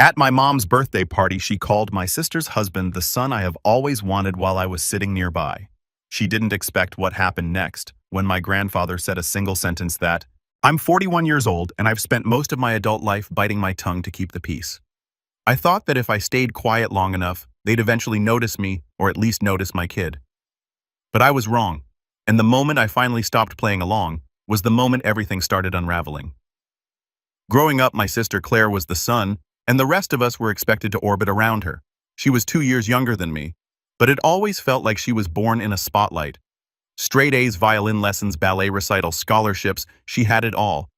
At my mom's birthday party, she called my sister's husband the son I have always wanted while I was sitting nearby. She didn't expect what happened next when my grandfather said a single sentence that, "I'm 41 years old and I've spent most of my adult life biting my tongue to keep the peace." I thought that if I stayed quiet long enough, they'd eventually notice me or at least notice my kid. But I was wrong, and the moment I finally stopped playing along was the moment everything started unraveling. Growing up, my sister Claire was the sun, and the rest of us were expected to orbit around her. She was 2 years younger than me, but it always felt like she was born in a spotlight. Straight A's, violin lessons, ballet recital, scholarships, she had it all.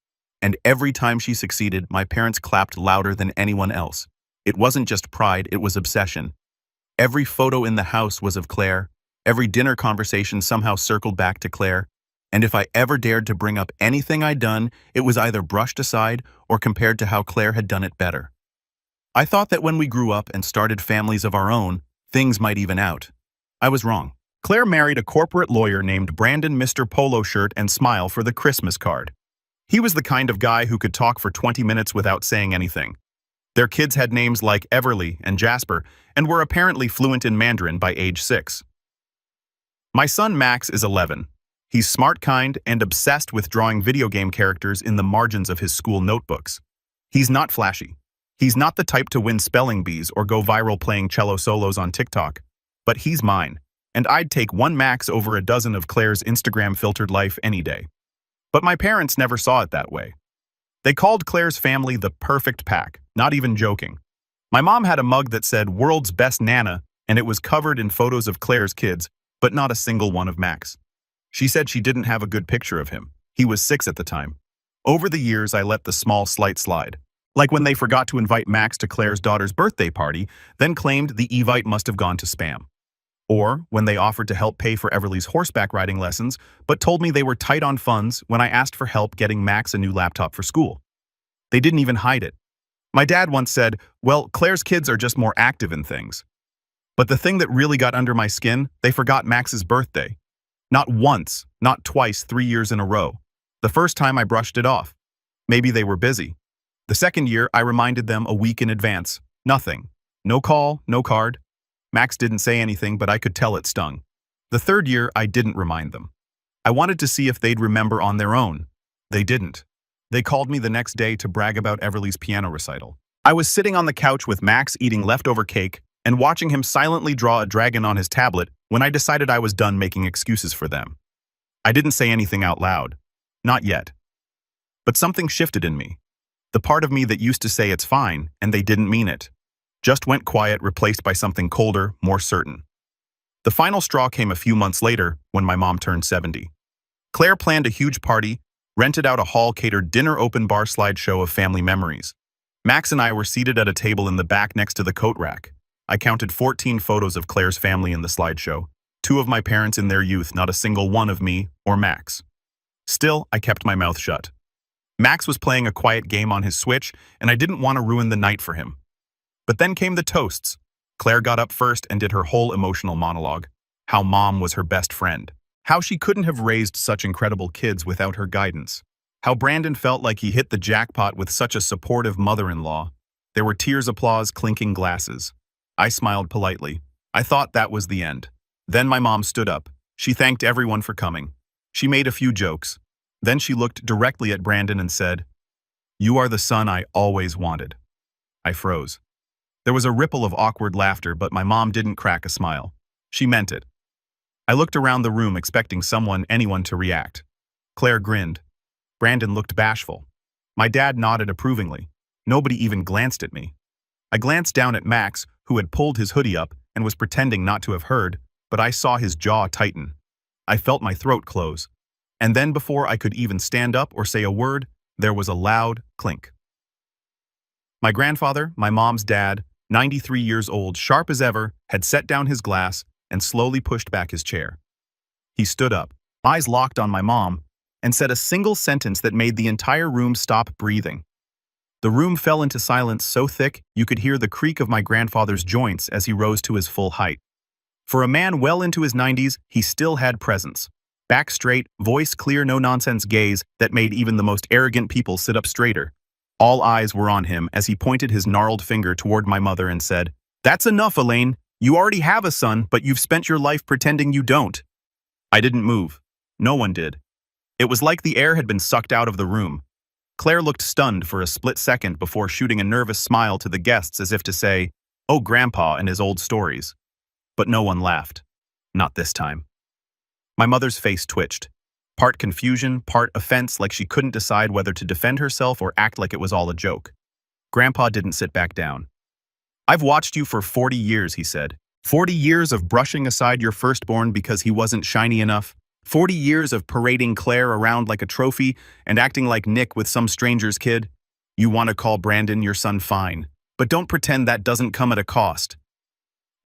And every time she succeeded, my parents clapped louder than anyone else. It wasn't just pride, it was obsession. Every photo in the house was of Claire. Every dinner conversation somehow circled back to Claire. And if I ever dared to bring up anything I'd done, it was either brushed aside or compared to how Claire had done it better. I thought that when we grew up and started families of our own, things might even out. I was wrong. Claire married a corporate lawyer named Brandon, Mr. Polo Shirt and Smile for the Christmas card. He was the kind of guy who could talk for 20 minutes without saying anything. Their kids had names like Everly and Jasper and were apparently fluent in Mandarin by age 6. My son Max is 11. He's smart, kind, and obsessed with drawing video game characters in the margins of his school notebooks. He's not flashy. He's not the type to win spelling bees or go viral playing cello solos on TikTok. But he's mine, and I'd take one Max over a dozen of Claire's Instagram-filtered life any day. But my parents never saw it that way. They called Claire's family the perfect pack, not even joking. My mom had a mug that said "World's Best Nana," and it was covered in photos of Claire's kids, but not a single one of Max. She said she didn't have a good picture of him. He was 6 at the time. Over the years, I let the small slight slide. Like when they forgot to invite Max to Claire's daughter's birthday party, then claimed the evite must have gone to spam. Or when they offered to help pay for Everly's horseback riding lessons, but told me they were tight on funds when I asked for help getting Max a new laptop for school. They didn't even hide it. My dad once said, "Well, Claire's kids are just more active in things." But the thing that really got under my skin, they forgot Max's birthday. Not once, not twice, 3 years in a row. The first time I brushed it off. Maybe they were busy. The second year, I reminded them a week in advance. Nothing. No call, no card. Max didn't say anything, but I could tell it stung. The third year, I didn't remind them. I wanted to see if they'd remember on their own. They didn't. They called me the next day to brag about Everly's piano recital. I was sitting on the couch with Max eating leftover cake and watching him silently draw a dragon on his tablet when I decided I was done making excuses for them. I didn't say anything out loud. Not yet. But something shifted in me. The part of me that used to say it's fine, and they didn't mean it, just went quiet, replaced by something colder, more certain. The final straw came a few months later when my mom turned 70. Claire planned a huge party, rented out a hall-catered dinner open bar slideshow of family memories. Max and I were seated at a table in the back next to the coat rack. I counted 14 photos of Claire's family in the slideshow, 2 of my parents in their youth, not a single one of me or Max. Still, I kept my mouth shut. Max was playing a quiet game on his Switch, and I didn't want to ruin the night for him. But then came the toasts. Claire got up first and did her whole emotional monologue. How mom was her best friend. How she couldn't have raised such incredible kids without her guidance. How Brandon felt like he hit the jackpot with such a supportive mother-in-law. There were tears, applause, clinking glasses. I smiled politely. I thought that was the end. Then my mom stood up. She thanked everyone for coming. She made a few jokes. Then she looked directly at Brandon and said, "You are the son I always wanted." I froze. There was a ripple of awkward laughter, but my mom didn't crack a smile. She meant it. I looked around the room expecting anyone to react. Claire grinned. Brandon looked bashful. My dad nodded approvingly. Nobody even glanced at me. I glanced down at Max, who had pulled his hoodie up and was pretending not to have heard, but I saw his jaw tighten. I felt my throat close. And then before I could even stand up or say a word, there was a loud clink. My grandfather, my mom's dad, 93 years old, sharp as ever, had set down his glass and slowly pushed back his chair. He stood up, eyes locked on my mom, and said a single sentence that made the entire room stop breathing. The room fell into silence so thick you could hear the creak of my grandfather's joints as he rose to his full height. For a man well into his 90s, he still had presence. Back straight, voice clear, no-nonsense gaze that made even the most arrogant people sit up straighter. All eyes were on him as he pointed his gnarled finger toward my mother and said, "That's enough, Elaine. You already have a son, but you've spent your life pretending you don't." I didn't move. No one did. It was like the air had been sucked out of the room. Claire looked stunned for a split second before shooting a nervous smile to the guests as if to say, "Oh, Grandpa and his old stories." But no one laughed. Not this time. My mother's face twitched. Part confusion, part offense, like she couldn't decide whether to defend herself or act like it was all a joke. Grandpa didn't sit back down. "I've watched you for 40 years, he said. 40 years of brushing aside your firstborn because he wasn't shiny enough. 40 years of parading Claire around like a trophy and acting like Nick with some stranger's kid. You want to call Brandon your son, fine. But don't pretend that doesn't come at a cost."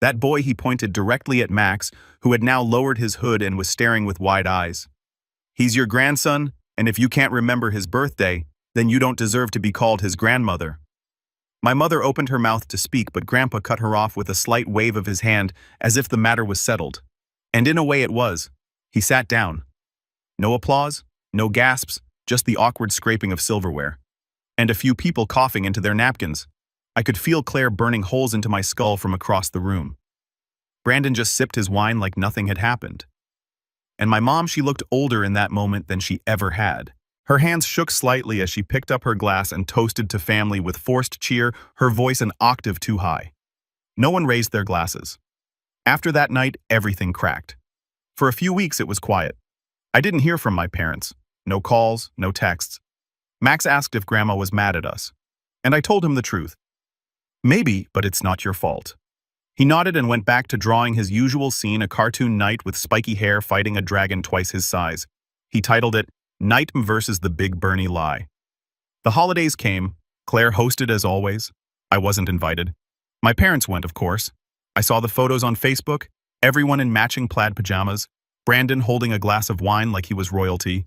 That boy, he pointed directly at Max, who had now lowered his hood and was staring with wide eyes. "He's your grandson, and if you can't remember his birthday, then you don't deserve to be called his grandmother." My mother opened her mouth to speak, but Grandpa cut her off with a slight wave of his hand as if the matter was settled. And in a way it was. He sat down. No applause, no gasps, just the awkward scraping of silverware. And a few people coughing into their napkins. I could feel Claire burning holes into my skull from across the room. Brandon just sipped his wine like nothing had happened. And my mom, she looked older in that moment than she ever had. Her hands shook slightly as she picked up her glass and toasted to family with forced cheer, her voice an octave too high. No one raised their glasses. After that night, everything cracked. For a few weeks, it was quiet. I didn't hear from my parents. No calls, no texts. Max asked if Grandma was mad at us. And I told him the truth. "Maybe, but it's not your fault." He nodded and went back to drawing his usual scene, a cartoon knight with spiky hair fighting a dragon twice his size. He titled it, "Knight versus the Big Bernie Lie." The holidays came. Claire hosted as always. I wasn't invited. My parents went, of course. I saw the photos on Facebook, everyone in matching plaid pajamas, Brandon holding a glass of wine like he was royalty,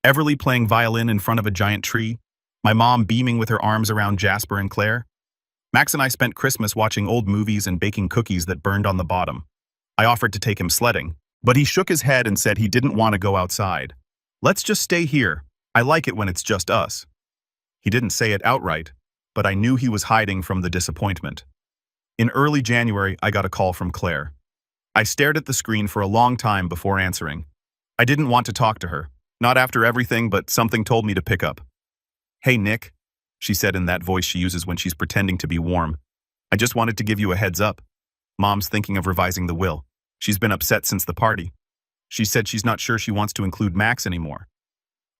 Everly playing violin in front of a giant tree, my mom beaming with her arms around Jasper and Claire. Max and I spent Christmas watching old movies and baking cookies that burned on the bottom. I offered to take him sledding, but he shook his head and said he didn't want to go outside. "Let's just stay here. I like it when it's just us." He didn't say it outright, but I knew he was hiding from the disappointment. In early January, I got a call from Claire. I stared at the screen for a long time before answering. I didn't want to talk to her, not after everything, but something told me to pick up. "Hey, Nick," she said in that voice she uses when she's pretending to be warm. "I just wanted to give you a heads up. Mom's thinking of revising the will. She's been upset since the party. She said she's not sure she wants to include Max anymore."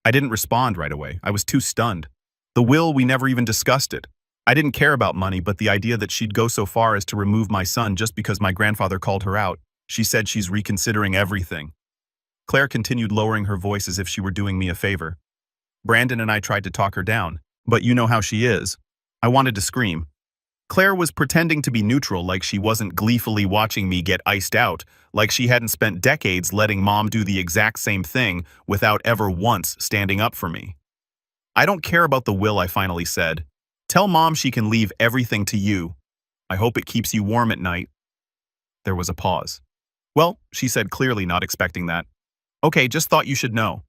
I didn't respond right away. I was too stunned. The will, we never even discussed it. I didn't care about money, but the idea that she'd go so far as to remove my son just because my grandfather called her out. She said she's reconsidering everything. Claire continued lowering her voice as if she were doing me a favor. Brandon and I tried to talk her down, but you know how she is. I wanted to scream. Claire was pretending to be neutral, like she wasn't gleefully watching me get iced out, like she hadn't spent decades letting Mom do the exact same thing without ever once standing up for me. "I don't care about the will," I finally said. "Tell Mom she can leave everything to you. I hope it keeps you warm at night." There was a pause. "Well," she said, clearly not expecting that. "Okay, just thought you should know."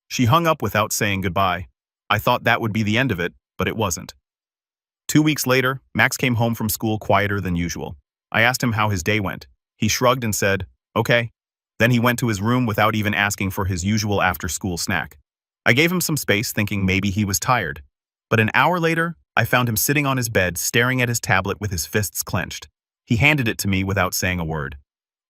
She hung up without saying goodbye. I thought that would be the end of it, but it wasn't. 2 weeks later, Max came home from school quieter than usual. I asked him how his day went. He shrugged and said, "Okay." Then he went to his room without even asking for his usual after-school snack. I gave him some space, thinking maybe he was tired. But an hour later, I found him sitting on his bed, staring at his tablet with his fists clenched. He handed it to me without saying a word.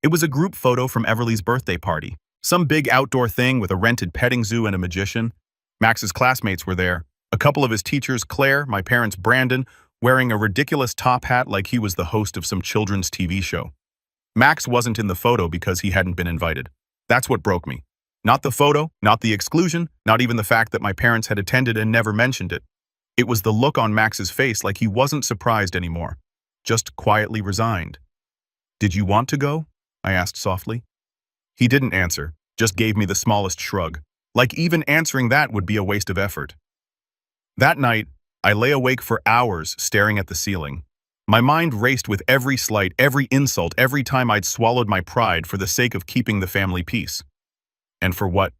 It was a group photo from Everly's birthday party. Some big outdoor thing with a rented petting zoo and a magician. Max's classmates were there. A couple of his teachers, Claire, my parents, Brandon, wearing a ridiculous top hat like he was the host of some children's TV show. Max wasn't in the photo because he hadn't been invited. That's what broke me. Not the photo, not the exclusion, not even the fact that my parents had attended and never mentioned it. It was the look on Max's face, like he wasn't surprised anymore, just quietly resigned. "Did you want to go?" I asked softly. He didn't answer, just gave me the smallest shrug, like even answering that would be a waste of effort. That night, I lay awake for hours staring at the ceiling. My mind raced with every slight, every insult, every time I'd swallowed my pride for the sake of keeping the family peace. And for what?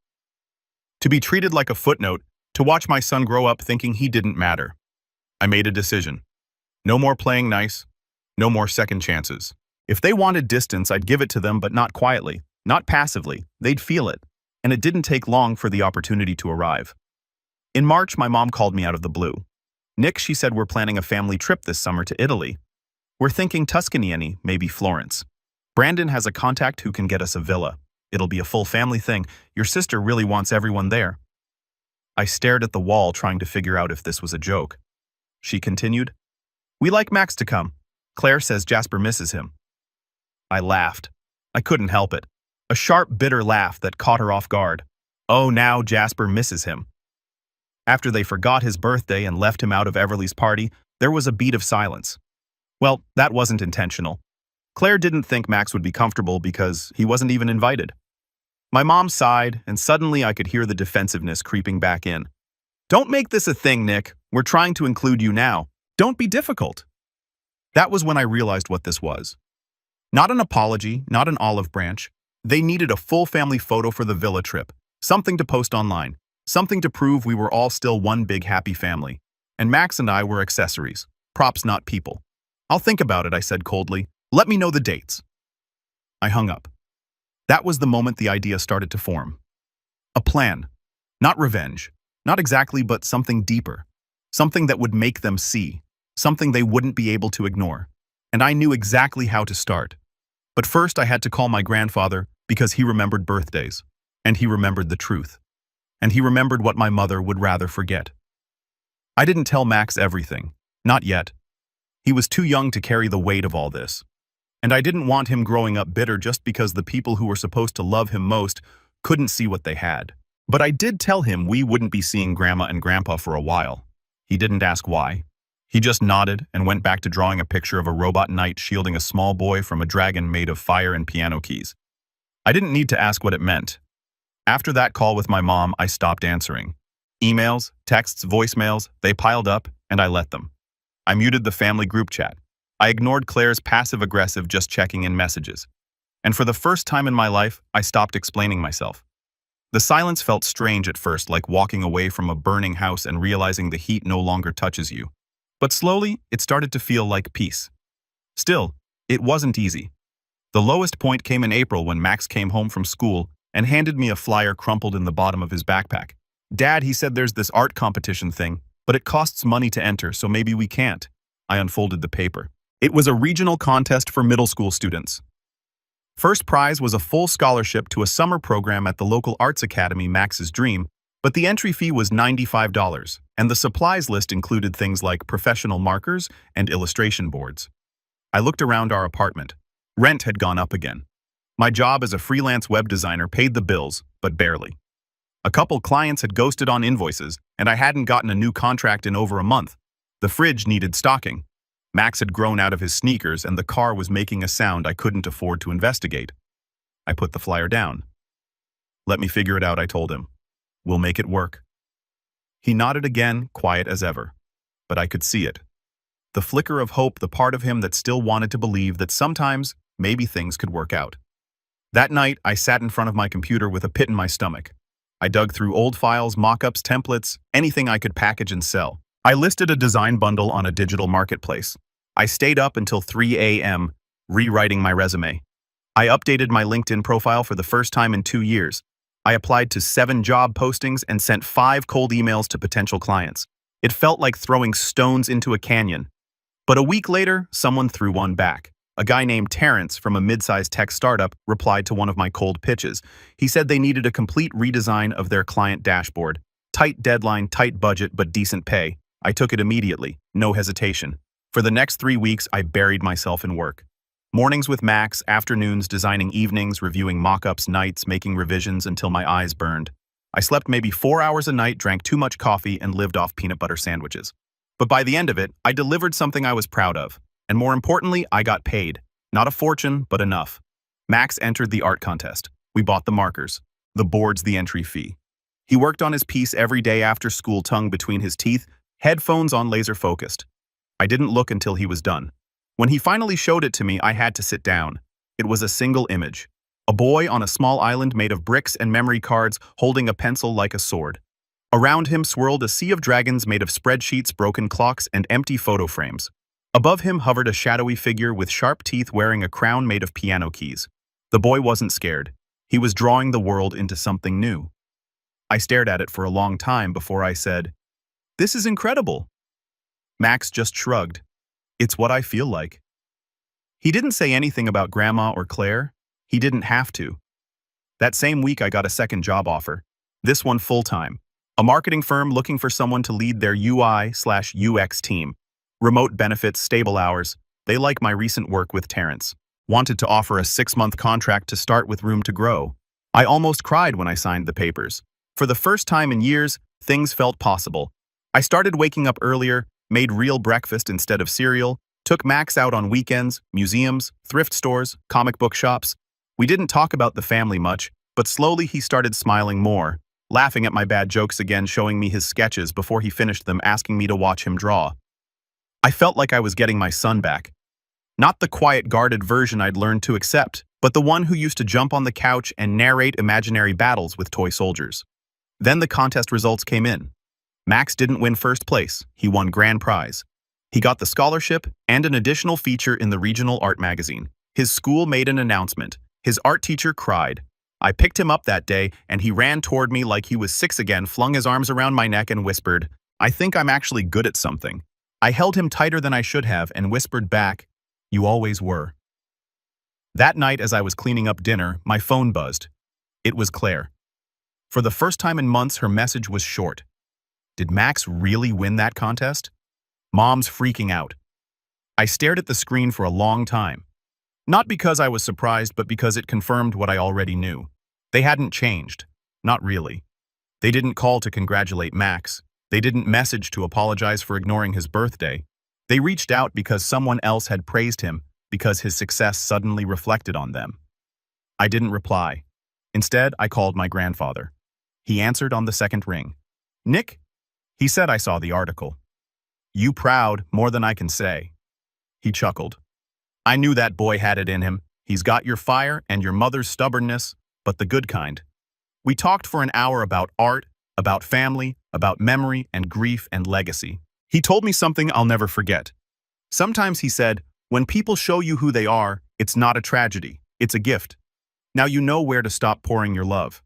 To be treated like a footnote, To watch my son grow up thinking he didn't matter. I made a decision. No more playing nice. No more second chances. If they wanted distance, I'd give it to them, but not quietly, not passively. They'd feel it. And it didn't take long for the opportunity to arrive. In March, my mom called me out of the blue. "Nick," she said, "we're planning a family trip this summer to Italy. We're thinking Tuscany, maybe Florence. Brandon has a contact who can get us a villa. It'll be a full family thing. Your sister really wants everyone there." I stared at the wall, trying to figure out if this was a joke. She continued, "We like Max to come. Claire says Jasper misses him." I laughed. I couldn't help it. A sharp, bitter laugh that caught her off guard. Oh, now Jasper misses him. After they forgot his birthday and left him out of Everly's party, there was a beat of silence. Well, that wasn't intentional. Claire didn't think Max would be comfortable because he wasn't even invited. My mom sighed, and suddenly I could hear the defensiveness creeping back in. "Don't make this a thing, Nick. We're trying to include you now. Don't be difficult." That was when I realized what this was. Not an apology, not an olive branch. They needed a full family photo for the villa trip, something to post online, something to prove we were all still one big happy family. And Max and I were accessories, props, not people. "I'll think about it," I said coldly. "Let me know the dates." I hung up. That was the moment the idea started to form. A plan. Not revenge. Not exactly, but something deeper. Something that would make them see. Something they wouldn't be able to ignore. And I knew exactly how to start. But first I had to call my grandfather because he remembered birthdays. And he remembered the truth. And he remembered what my mother would rather forget. I didn't tell Max everything. Not yet. He was too young to carry the weight of all this. And I didn't want him growing up bitter just because the people who were supposed to love him most couldn't see what they had. But I did tell him we wouldn't be seeing Grandma and Grandpa for a while. He didn't ask why. He just nodded and went back to drawing a picture of a robot knight shielding a small boy from a dragon made of fire and piano keys. I didn't need to ask what it meant. After that call with my mom, I stopped answering. Emails, texts, voicemails, they piled up, and I let them. I muted the family group chat. I ignored Claire's passive-aggressive just checking in messages. And for the first time in my life, I stopped explaining myself. The silence felt strange at first, like walking away from a burning house and realizing the heat no longer touches you. But slowly, it started to feel like peace. Still, it wasn't easy. The lowest point came in April when Max came home from school and handed me a flyer crumpled in the bottom of his backpack. "Dad," he said, "there's this art competition thing, but it costs money to enter, so maybe we can't." I unfolded the paper. It was a regional contest for middle school students. First prize was a full scholarship to a summer program at the local arts academy, Max's dream, but the entry fee was $95, and the supplies list included things like professional markers and illustration boards. I looked around our apartment. Rent had gone up again. My job as a freelance web designer paid the bills, but barely. A couple clients had ghosted on invoices, and I hadn't gotten a new contract in over a month. The fridge needed stocking. Max had grown out of his sneakers, and the car was making a sound I couldn't afford to investigate. I put the flyer down. "Let me figure it out," I told him. "We'll make it work." He nodded again, quiet as ever. But I could see it. The flicker of hope, the part of him that still wanted to believe that sometimes, maybe things could work out. That night, I sat in front of my computer with a pit in my stomach. I dug through old files, mock-ups, templates, anything I could package and sell. I listed a design bundle on a digital marketplace. I stayed up until 3 a.m., rewriting my resume. I updated my LinkedIn profile for the first time in 2 years. I applied to 7 job postings and sent 5 cold emails to potential clients. It felt like throwing stones into a canyon. But a week later, someone threw one back. A guy named Terrence from a mid-sized tech startup replied to one of my cold pitches. He said they needed a complete redesign of their client dashboard. Tight deadline, tight budget, but decent pay. I took it immediately, no hesitation. For the next 3 weeks, I buried myself in work. Mornings with Max, afternoons designing, evenings reviewing mock-ups, nights making revisions until my eyes burned. I slept maybe 4 hours a night, drank too much coffee, and lived off peanut butter sandwiches. But by the end of it, I delivered something I was proud of. And more importantly, I got paid. Not a fortune, but enough. Max entered the art contest. We bought the markers. The board's the entry fee. He worked on his piece every day after school, tongue between his teeth, headphones on, laser-focused. I didn't look until he was done. When he finally showed it to me, I had to sit down. It was a single image. A boy on a small island made of bricks and memory cards holding a pencil like a sword. Around him swirled a sea of dragons made of spreadsheets, broken clocks, and empty photo frames. Above him hovered a shadowy figure with sharp teeth wearing a crown made of piano keys. The boy wasn't scared. He was drawing the world into something new. I stared at it for a long time before I said, "This is incredible." Max just shrugged. "It's what I feel like." He didn't say anything about Grandma or Claire. He didn't have to. That same week I got a second job offer. This one full-time. A marketing firm looking for someone to lead their UI/UX team. Remote benefits, stable hours. They like my recent work with Terrence. Wanted to offer a 6-month contract to start with room to grow. I almost cried when I signed the papers. For the first time in years, things felt possible. I started waking up earlier, made real breakfast instead of cereal, took Max out on weekends, museums, thrift stores, comic book shops. We didn't talk about the family much, but slowly he started smiling more, laughing at my bad jokes again, showing me his sketches before he finished them, asking me to watch him draw. I felt like I was getting my son back. Not the quiet, guarded version I'd learned to accept, but the one who used to jump on the couch and narrate imaginary battles with toy soldiers. Then the contest results came in. Max didn't win first place, he won grand prize. He got the scholarship and an additional feature in the regional art magazine. His school made an announcement. His art teacher cried. I picked him up that day, and he ran toward me like he was 6 again, flung his arms around my neck and whispered, "I think I'm actually good at something." I held him tighter than I should have and whispered back, "You always were." That night, as I was cleaning up dinner, my phone buzzed. It was Claire. For the first time in months, her message was short. Did Max really win that contest? Mom's freaking out. I stared at the screen for a long time. Not because I was surprised, but because it confirmed what I already knew. They hadn't changed. Not really. They didn't call to congratulate Max. They didn't message to apologize for ignoring his birthday. They reached out because someone else had praised him, because his success suddenly reflected on them. I didn't reply. Instead, I called my grandfather. He answered on the second ring. "Nick?" He said, "I saw the article." "You proud, more than I can say." He chuckled. "I knew that boy had it in him. He's got your fire and your mother's stubbornness, but the good kind." We talked for an hour about art, about family, about memory and grief and legacy. He told me something I'll never forget. Sometimes, he said, when people show you who they are, it's not a tragedy, it's a gift. Now you know where to stop pouring your love.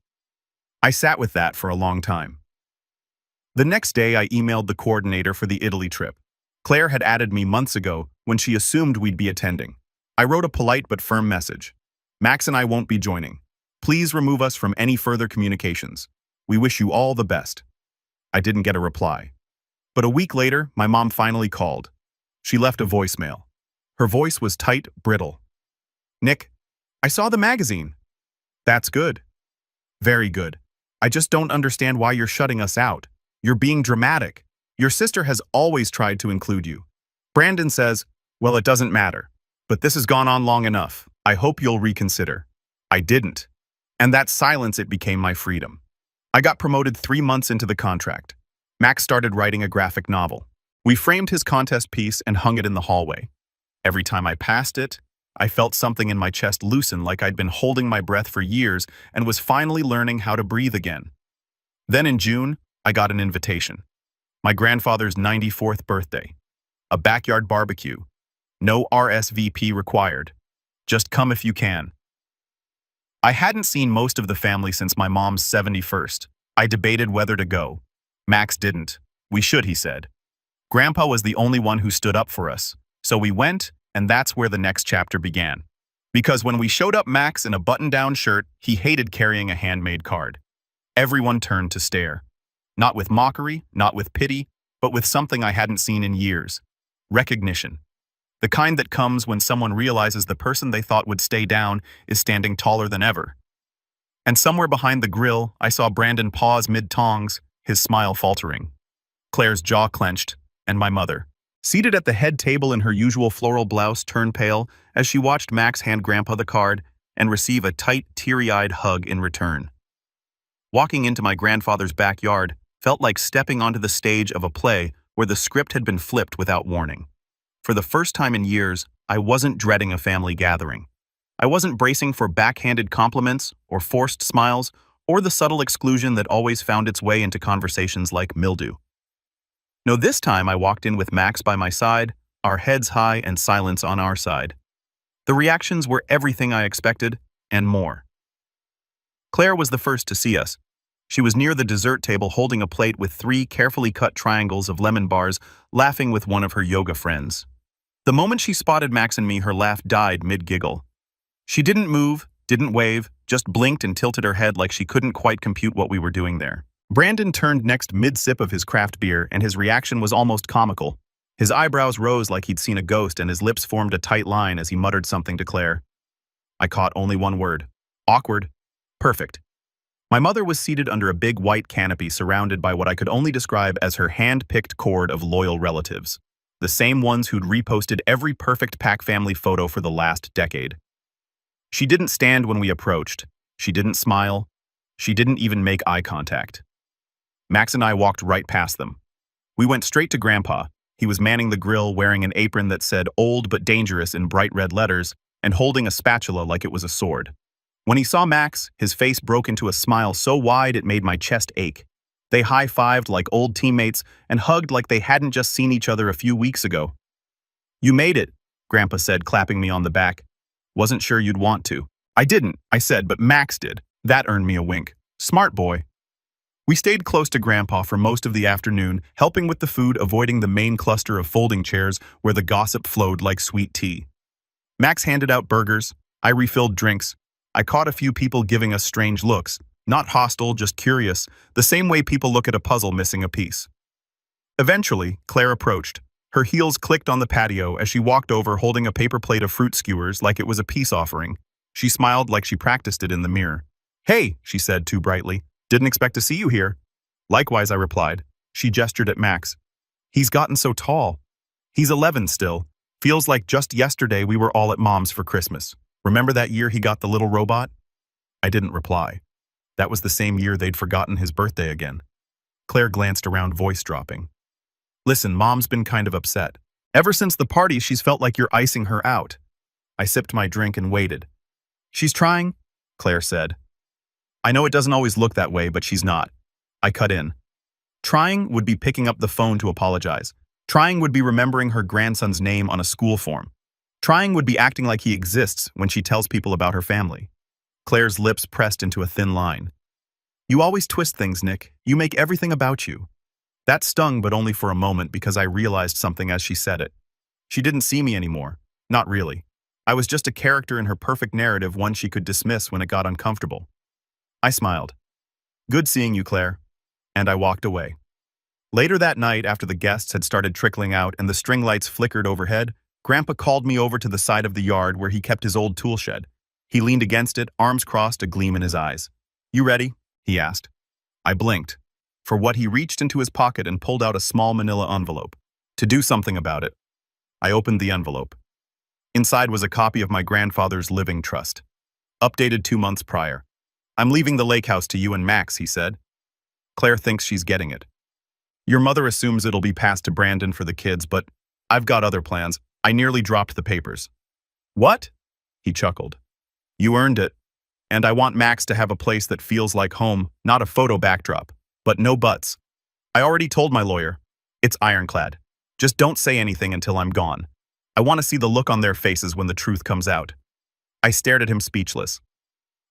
I sat with that for a long time. The next day, I emailed the coordinator for the Italy trip. Claire had added me months ago when she assumed we'd be attending. I wrote a polite but firm message. "Max and I won't be joining. Please remove us from any further communications. We wish you all the best." I didn't get a reply. But a week later, my mom finally called. She left a voicemail. Her voice was tight, brittle. "Nick, I saw the magazine." "That's good." "Very good. I just don't understand why you're shutting us out. You're being dramatic. Your sister has always tried to include you." Brandon says, "Well, it doesn't matter. But this has gone on long enough. I hope you'll reconsider." I didn't. And that silence, it became my freedom. I got promoted 3 months into the contract. Max started writing a graphic novel. We framed his contest piece and hung it in the hallway. Every time I passed it, I felt something in my chest loosen, like I'd been holding my breath for years and was finally learning how to breathe again. Then in June, I got an invitation. My grandfather's 94th birthday. A backyard barbecue. No RSVP required. Just come if you can. I hadn't seen most of the family since my mom's 71st. I debated whether to go. Max didn't. "We should," he said. Grandpa was the only one who stood up for us. So we went, and that's where the next chapter began. Because when we showed up Max in a button-down shirt, he hated carrying a handmade card. Everyone turned to stare. Not with mockery, not with pity, but with something I hadn't seen in years. Recognition. The kind that comes when someone realizes the person they thought would stay down is standing taller than ever. And somewhere behind the grill, I saw Brandon pause mid-tongs, his smile faltering. Claire's jaw clenched, and my mother, seated at the head table in her usual floral blouse, turned pale as she watched Max hand Grandpa the card and receive a tight, teary-eyed hug in return. Walking into my grandfather's backyard felt like stepping onto the stage of a play where the script had been flipped without warning. For the first time in years, I wasn't dreading a family gathering. I wasn't bracing for backhanded compliments or forced smiles or the subtle exclusion that always found its way into conversations like mildew. No, this time I walked in with Max by my side, our heads high and silence on our side. The reactions were everything I expected, and more. Claire was the first to see us. She was near the dessert table holding a plate with 3 carefully cut triangles of lemon bars, laughing with one of her yoga friends. The moment she spotted Max and me, her laugh died mid-giggle. She didn't move, didn't wave, just blinked and tilted her head like she couldn't quite compute what we were doing there. Brandon turned next mid-sip of his craft beer, and his reaction was almost comical. His eyebrows rose like he'd seen a ghost, and his lips formed a tight line as he muttered something to Claire. I caught only one word. Awkward. Perfect. My mother was seated under a big white canopy surrounded by what I could only describe as her hand-picked cord of loyal relatives. The same ones who'd reposted every perfect Pack family photo for the last decade. She didn't stand when we approached. She didn't smile. She didn't even make eye contact. Max and I walked right past them. We went straight to Grandpa. He was manning the grill, wearing an apron that said "old but dangerous" in bright red letters, and holding a spatula like it was a sword. When he saw Max, his face broke into a smile so wide it made my chest ache. They high-fived like old teammates and hugged like they hadn't just seen each other a few weeks ago. "You made it," Grandpa said, clapping me on the back. "Wasn't sure you'd want to." "I didn't," I said, "but Max did." That earned me a wink. Smart boy. We stayed close to Grandpa for most of the afternoon, helping with the food, avoiding the main cluster of folding chairs where the gossip flowed like sweet tea. Max handed out burgers. I refilled drinks. I caught a few people giving us strange looks, not hostile, just curious, the same way people look at a puzzle missing a piece. Eventually, Claire approached. Her heels clicked on the patio as she walked over holding a paper plate of fruit skewers like it was a peace offering. She smiled like she practiced it in the mirror. "Hey," she said too brightly. "Didn't expect to see you here." "Likewise," I replied. She gestured at Max. "He's gotten so tall. He's 11 still. Feels like just yesterday we were all at Mom's for Christmas. Remember that year he got the little robot?" I didn't reply. That was the same year they'd forgotten his birthday again. Claire glanced around, voice dropping. "Listen, Mom's been kind of upset. Ever since the party, she's felt like you're icing her out." I sipped my drink and waited. "She's trying," Claire said. "I know it doesn't always look that way, but she's not." I cut in. Trying would be picking up the phone to apologize. Trying would be remembering her grandson's name on a school form. Trying would be acting like he exists when she tells people about her family. Claire's lips pressed into a thin line. "You always twist things, Nick. You make everything about you." That stung, but only for a moment, because I realized something as she said it. She didn't see me anymore. Not really. I was just a character in her perfect narrative, one she could dismiss when it got uncomfortable. I smiled. "Good seeing you, Claire." And I walked away. Later that night, after the guests had started trickling out and the string lights flickered overhead, Grandpa called me over to the side of the yard where he kept his old tool shed. He leaned against it, arms crossed, a gleam in his eyes. "You ready?" he asked. I blinked. For what, he reached into his pocket and pulled out a small manila envelope. To do something about it. I opened the envelope. Inside was a copy of my grandfather's living trust. Updated 2 months prior. "I'm leaving the lake house to you and Max," he said. "Claire thinks she's getting it. Your mother assumes it'll be passed to Brandon for the kids, but I've got other plans." I nearly dropped the papers. "What?" he chuckled. "You earned it. And I want Max to have a place that feels like home, not a photo backdrop. But no buts. I already told my lawyer. It's ironclad. Just don't say anything until I'm gone. I want to see the look on their faces when the truth comes out." I stared at him speechless.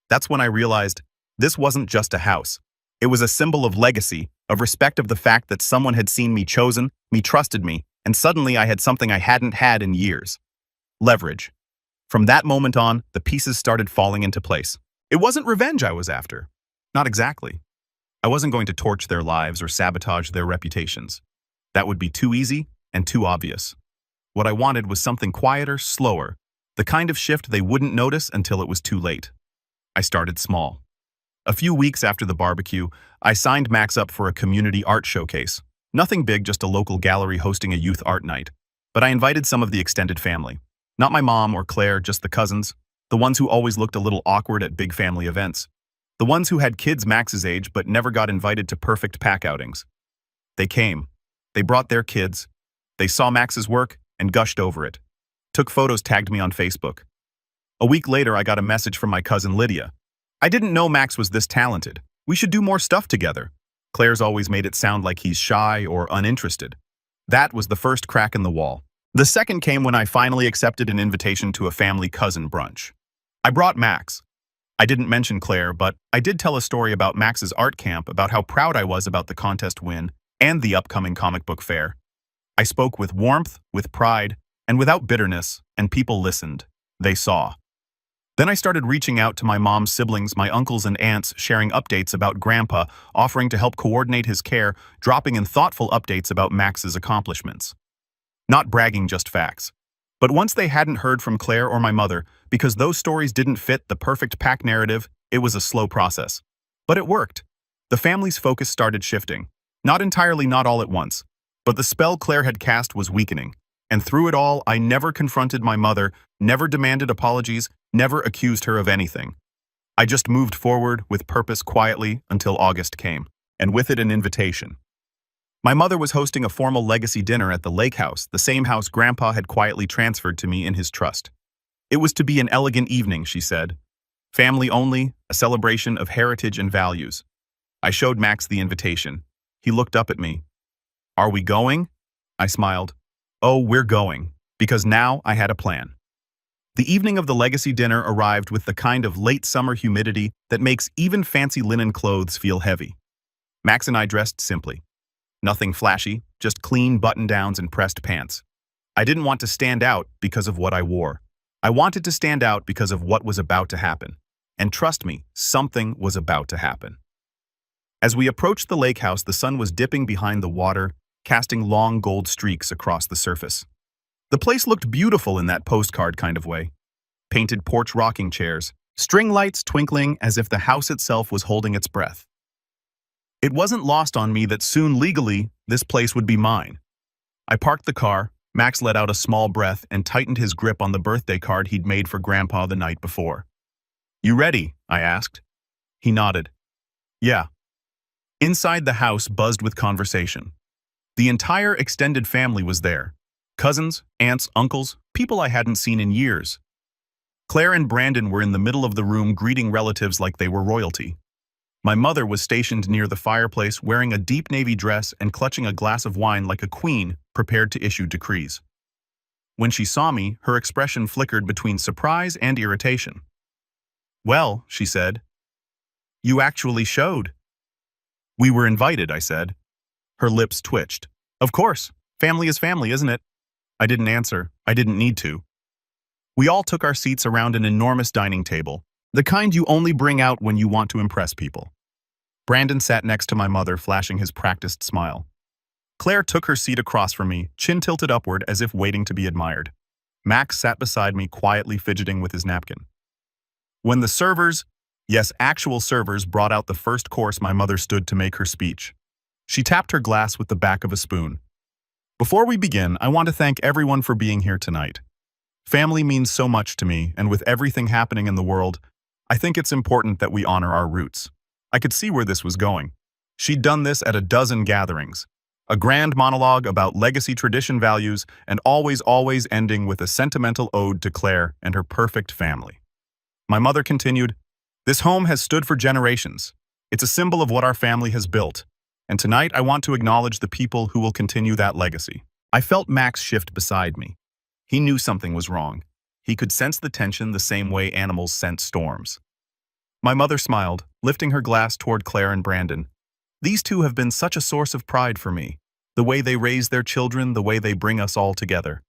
That's when I realized this wasn't just a house. It was a symbol of legacy, of respect, of the fact that someone had seen me chosen, me trusted me, and suddenly I had something I hadn't had in years. Leverage. From that moment on, the pieces started falling into place. It wasn't revenge I was after. Not exactly. I wasn't going to torch their lives or sabotage their reputations. That would be too easy and too obvious. What I wanted was something quieter, slower, the kind of shift they wouldn't notice until it was too late. I started small. A few weeks after the barbecue, I signed Max up for a community art showcase. Nothing big, just a local gallery hosting a youth art night. But I invited some of the extended family. Not my mom or Claire, just the cousins. The ones who always looked a little awkward at big family events. The ones who had kids Max's age but never got invited to perfect pack outings. They came. They brought their kids. They saw Max's work and gushed over it. Took photos, tagged me on Facebook. A week later, I got a message from my cousin Lydia. I didn't know Max was this talented. We should do more stuff together. Claire's always made it sound like he's shy or uninterested. That was the first crack in the wall. The second came when I finally accepted an invitation to a family cousin brunch. I brought Max. I didn't mention Claire, but I did tell a story about Max's art camp, about how proud I was about the contest win and the upcoming comic book fair. I spoke with warmth, with pride, and without bitterness, and people listened. They saw. Then I started reaching out to my mom's siblings, my uncles and aunts, sharing updates about Grandpa, offering to help coordinate his care, dropping in thoughtful updates about Max's accomplishments. Not bragging, just facts. But once they hadn't heard from Claire or my mother, because those stories didn't fit the perfect pack narrative, it was a slow process. But it worked. The family's focus started shifting. Not entirely, not all at once. But the spell Claire had cast was weakening. And through it all, I never confronted my mother, never demanded apologies, never accused her of anything. I just moved forward with purpose quietly until August came, and with it an invitation. My mother was hosting a formal legacy dinner at the lake house, the same house Grandpa had quietly transferred to me in his trust. It was to be an elegant evening, she said. Family only, a celebration of heritage and values. I showed Max the invitation. He looked up at me. Are we going? I smiled. Oh, we're going, because now I had a plan. The evening of the legacy dinner arrived with the kind of late summer humidity that makes even fancy linen clothes feel heavy. Max and I dressed simply. Nothing flashy, just clean button-downs and pressed pants. I didn't want to stand out because of what I wore. I wanted to stand out because of what was about to happen. And trust me, something was about to happen. As we approached the lake house, the sun was dipping behind the water, casting long gold streaks across the surface. The place looked beautiful in that postcard kind of way. Painted porch rocking chairs, string lights twinkling as if the house itself was holding its breath. It wasn't lost on me that soon, legally, this place would be mine. I parked the car, Max let out a small breath and tightened his grip on the birthday card he'd made for Grandpa the night before. You ready? I asked. He nodded. Yeah. Inside the house buzzed with conversation. The entire extended family was there. Cousins, aunts, uncles, people I hadn't seen in years. Claire and Brandon were in the middle of the room greeting relatives like they were royalty. My mother was stationed near the fireplace wearing a deep navy dress and clutching a glass of wine like a queen prepared to issue decrees. When she saw me, her expression flickered between surprise and irritation. Well, she said, you actually showed. We were invited, I said. Her lips twitched. Of course, family is family, isn't it? I didn't answer. I didn't need to. We all took our seats around an enormous dining table, the kind you only bring out when you want to impress people. Brandon sat next to my mother, flashing his practiced smile. Claire took her seat across from me, chin tilted upward as if waiting to be admired. Max sat beside me, quietly fidgeting with his napkin. When the servers, yes, actual servers, brought out the first course, my mother stood to make her speech. She tapped her glass with the back of a spoon. Before we begin, I want to thank everyone for being here tonight. Family means so much to me, and with everything happening in the world, I think it's important that we honor our roots. I could see where this was going. She'd done this at a dozen gatherings. A grand monologue about legacy tradition values, and always ending with a sentimental ode to Claire and her perfect family. My mother continued, this home has stood for generations. It's a symbol of what our family has built. And tonight I want to acknowledge the people who will continue that legacy. I felt Max shift beside me. He knew something was wrong. He could sense the tension the same way animals sense storms. My mother smiled, lifting her glass toward Claire and Brandon. These two have been such a source of pride for me. The way they raise their children, the way they bring us all together.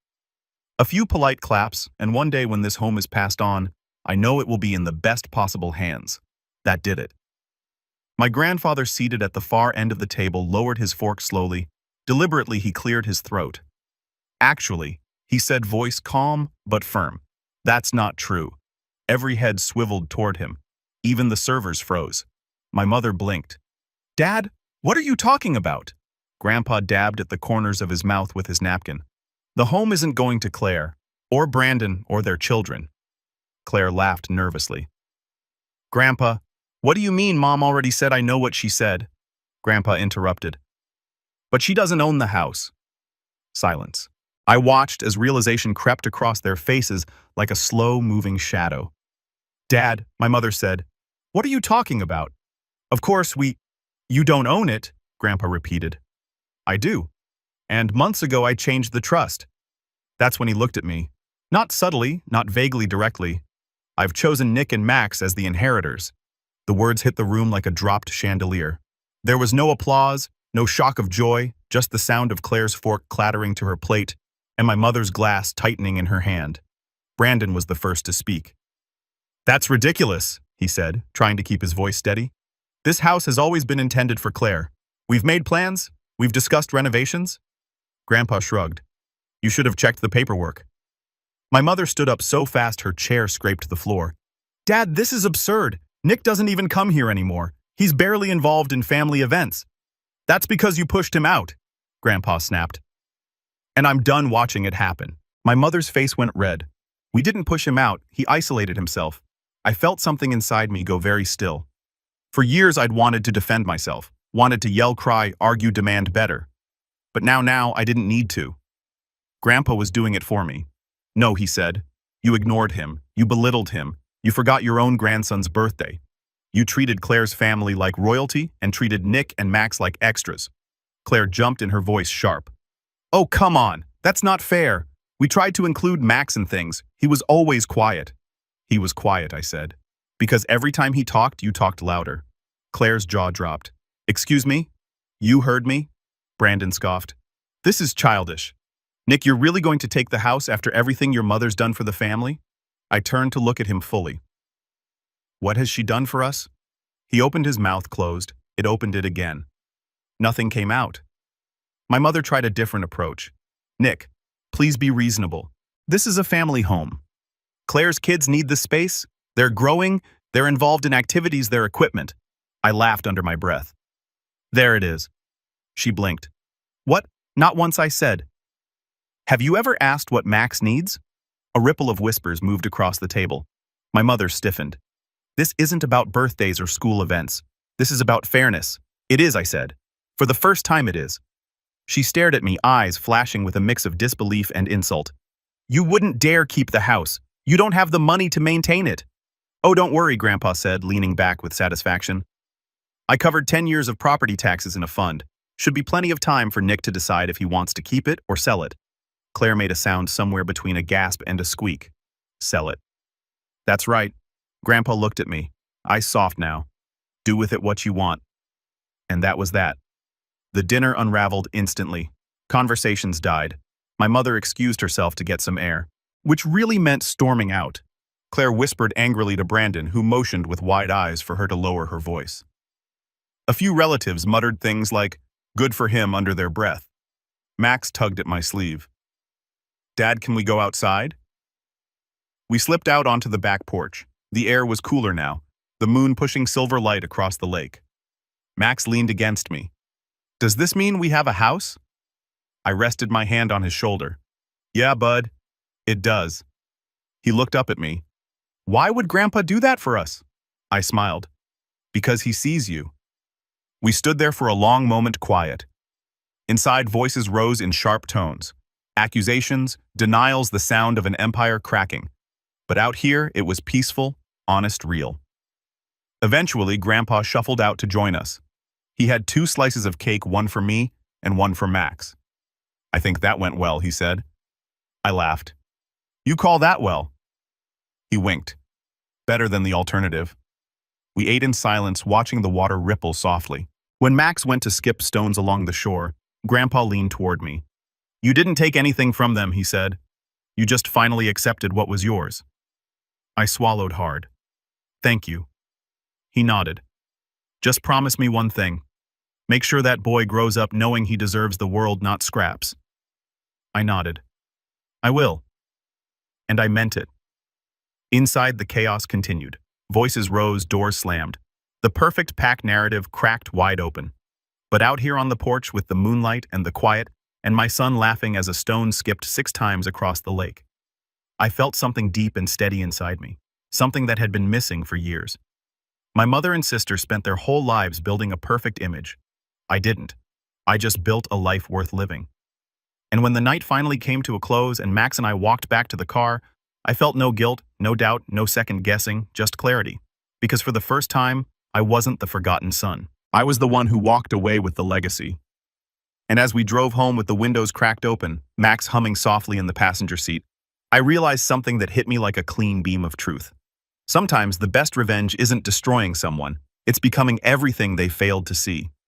A few polite claps, and one day when this home is passed on, I know it will be in the best possible hands. That did it. My grandfather, seated at the far end of the table, lowered his fork slowly. Deliberately, he cleared his throat. Actually, he said, voice calm but firm. That's not true. Every head swiveled toward him. Even the servers froze. My mother blinked. Dad, what are you talking about? Grandpa dabbed at the corners of his mouth with his napkin. The home isn't going to Claire, or Brandon, or their children. Claire laughed nervously. Grandpa, what do you mean? Mom already said I know what she said. Grandpa interrupted. But she doesn't own the house. Silence. I watched as realization crept across their faces like a slow-moving shadow. Dad, my mother said, what are you talking about? Of course, you don't own it, Grandpa repeated. I do. And months ago I changed the trust. That's when he looked at me. Not subtly, not vaguely directly. I've chosen Nick and Max as the inheritors. The words hit the room like a dropped chandelier. There was no applause, no shock of joy, just the sound of Claire's fork clattering to her plate and my mother's glass tightening in her hand. Brandon was the first to speak. That's ridiculous, he said, trying to keep his voice steady. This house has always been intended for Claire. We've made plans. We've discussed renovations. Grandpa shrugged. You should have checked the paperwork. My mother stood up so fast her chair scraped the floor. Dad, this is absurd. Nick doesn't even come here anymore. He's barely involved in family events. That's because you pushed him out, Grandpa snapped. And I'm done watching it happen. My mother's face went red. We didn't push him out, he isolated himself. I felt something inside me go very still. For years I'd wanted to defend myself, wanted to yell, cry, argue, demand better. But now I didn't need to. Grandpa was doing it for me. No, he said. You ignored him. You belittled him. You forgot your own grandson's birthday. You treated Claire's family like royalty and treated Nick and Max like extras. Claire jumped in her voice sharp. Oh, come on. That's not fair. We tried to include Max in things. He was always quiet. He was quiet, I said. Because every time he talked, you talked louder. Claire's jaw dropped. Excuse me? You heard me? Brandon scoffed. This is childish. Nick, you're really going to take the house after everything your mother's done for the family? I turned to look at him fully. What has she done for us? He opened his mouth closed. It opened it again. Nothing came out. My mother tried a different approach. Nick, please be reasonable. This is a family home. Claire's kids need the space. They're growing. They're involved in activities, their equipment. I laughed under my breath. There it is. She blinked. What? Not once, I said. Have you ever asked what Max needs? A ripple of whispers moved across the table. My mother stiffened. This isn't about birthdays or school events. This is about fairness. It is, I said. For the first time it is. She stared at me, eyes flashing with a mix of disbelief and insult. You wouldn't dare keep the house. You don't have the money to maintain it. Oh, don't worry, Grandpa said, leaning back with satisfaction. I covered 10 years of property taxes in a fund. Should be plenty of time for Nick to decide if he wants to keep it or sell it. Claire made a sound somewhere between a gasp and a squeak. Sell it. That's right. Grandpa looked at me. Eyes soft now. Do with it what you want. And that was that. The dinner unraveled instantly. Conversations died. My mother excused herself to get some air, which really meant storming out. Claire whispered angrily to Brandon, who motioned with wide eyes for her to lower her voice. A few relatives muttered things like, good for him, under their breath. Max tugged at my sleeve. Dad, can we go outside? We slipped out onto the back porch. The air was cooler now, the moon pushing silver light across the lake. Max leaned against me. Does this mean we have a house? I rested my hand on his shoulder. Yeah, bud, it does. He looked up at me. Why would Grandpa do that for us? I smiled. Because he sees you. We stood there for a long moment quiet. Inside, voices rose in sharp tones. Accusations, denials, the sound of an empire cracking. But out here, it was peaceful, honest, real. Eventually, Grandpa shuffled out to join us. He had 2 slices of cake, one for me and one for Max. I think that went well, he said. I laughed. You call that well? He winked. Better than the alternative. We ate in silence, watching the water ripple softly. When Max went to skip stones along the shore, Grandpa leaned toward me. You didn't take anything from them, he said. You just finally accepted what was yours. I swallowed hard. Thank you. He nodded. Just promise me one thing. Make sure that boy grows up knowing he deserves the world, not scraps. I nodded. I will. And I meant it. Inside, the chaos continued. Voices rose, doors slammed. The perfect pack narrative cracked wide open. But out here on the porch with the moonlight and the quiet, and my son laughing as a stone skipped 6 times across the lake, I felt something deep and steady inside me, something that had been missing for years. My mother and sister spent their whole lives building a perfect image. I didn't. I just built a life worth living. And when the night finally came to a close and Max and I walked back to the car, I felt no guilt, no doubt, no second guessing, just clarity. Because for the first time, I wasn't the forgotten son. I was the one who walked away with the legacy. And as we drove home with the windows cracked open, Max humming softly in the passenger seat, I realized something that hit me like a clean beam of truth. Sometimes the best revenge isn't destroying someone, it's becoming everything they failed to see.